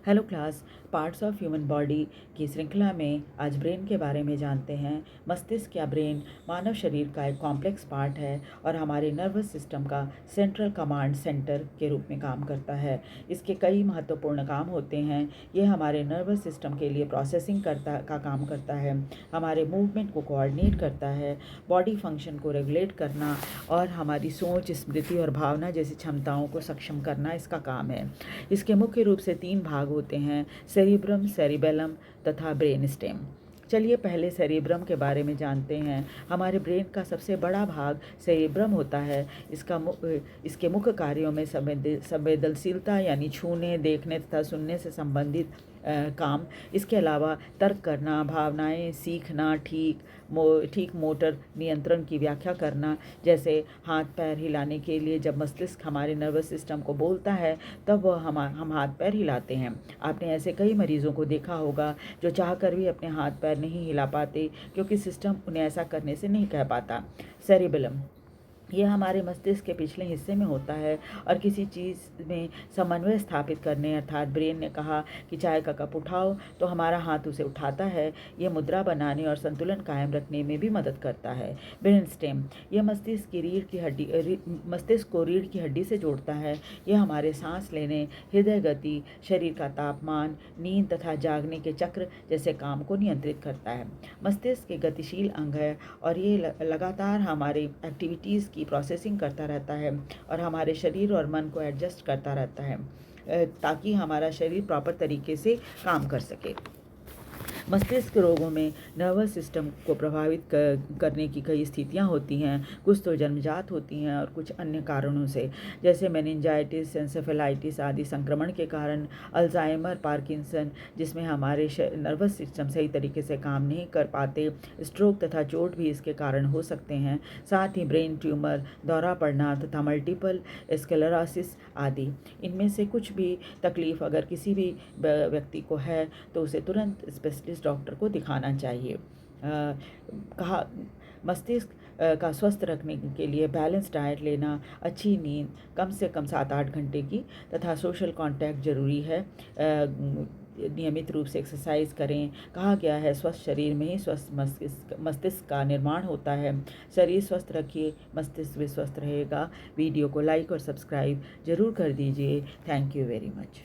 Hello class. Parts of human body की श्रृंखला में आज ब्रेन के बारे में जानते हैं। मस्तिष्क या ब्रेन मानव शरीर का एक कॉम्प्लेक्स पार्ट है और हमारे नर्वस सिस्टम का सेंट्रल कमांड सेंटर के रूप में काम करता है। इसके कई महत्वपूर्ण काम होते हैं। ये हमारे नर्वस सिस्टम के लिए प्रोसेसिंग का काम करता है, हमारे मूवमेंट को कोऑर्डिनेट करता है, बॉडी फंक्शन को रेगुलेट करना और हमारी सोच, स्मृति और भावना जैसी क्षमताओं को सक्षम करना इसका काम है। इसके मुख्य रूप से 3 भाग होते हैं: सेरिब्रम, सेरिबेलम तथा ब्रेन स्टेम। चलिए पहले सेरिब्रम के बारे में जानते हैं। हमारे ब्रेन का सबसे बड़ा भाग सेरिब्रम होता है। इसके मुख्य कार्यों में संवेदनशीलता यानी छूने, देखने तथा सुनने से संबंधित काम, इसके अलावा तर्क करना, भावनाएं सीखना, ठीक मोटर नियंत्रण की व्याख्या करना। जैसे हाथ पैर हिलाने के लिए जब मस्तिष्क हमारे नर्वस सिस्टम को बोलता है तब हम हाथ पैर हिलाते हैं। आपने ऐसे कई मरीजों को देखा होगा जो चाहकर भी अपने हाथ पैर नहीं हिला पाते क्योंकि सिस्टम उन्हें ऐसा करने से नहीं कह पाता। सेरिबेलम यह हमारे मस्तिष्क के पिछले हिस्से में होता है और किसी चीज़ में समन्वय स्थापित करने, अर्थात ब्रेन ने कहा कि चाय का कप उठाओ तो हमारा हाथ उसे उठाता है। यह मुद्रा बनाने और संतुलन कायम रखने में भी मदद करता है। ब्रेन स्टेम यह मस्तिष्क को रीढ़ की हड्डी से जोड़ता है। यह हमारे सांस लेने, हृदय गति, शरीर का तापमान, नींद तथा जागने के चक्र जैसे काम को नियंत्रित करता है। मस्तिष्क एक गतिशील अंग है और ये लगातार हमारे एक्टिविटीज़ की प्रोसेसिंग करता रहता है और हमारे शरीर और मन को एडजस्ट करता रहता है ताकि हमारा शरीर प्रॉपर तरीके से काम कर सके। मस्तिष्क रोगों में नर्वस सिस्टम को प्रभावित करने की कई स्थितियां होती हैं। कुछ तो जन्मजात होती हैं और कुछ अन्य कारणों से, जैसे मेनिंजाइटिस, एंसेफेलाइटिस आदि संक्रमण के कारण, अल्जाइमर, पार्किंसन जिसमें हमारे नर्वस सिस्टम सही तरीके से काम नहीं कर पाते, स्ट्रोक तथा चोट भी इसके कारण हो सकते हैं। साथ ही ब्रेन ट्यूमर, दौरा पड़ना तथा मल्टीपल स्क्लेरोसिस आदि। इनमें से कुछ भी तकलीफ अगर किसी भी व्यक्ति को है तो उसे तुरंत स्पेशलिस्ट डॉक्टर को दिखाना चाहिए। कहा मस्तिष्क का स्वस्थ रखने के लिए बैलेंस डाइट लेना, अच्छी नींद कम से कम 7-8 घंटे की तथा सोशल कांटेक्ट जरूरी है। नियमित रूप से एक्सरसाइज करें। कहा गया है स्वस्थ शरीर में ही स्वस्थ मस्तिष्क का निर्माण होता है। शरीर स्वस्थ रखिए, मस्तिष्क भी स्वस्थ रहेगा। वीडियो को लाइक और सब्सक्राइब जरूर कर दीजिए। Thank you very much.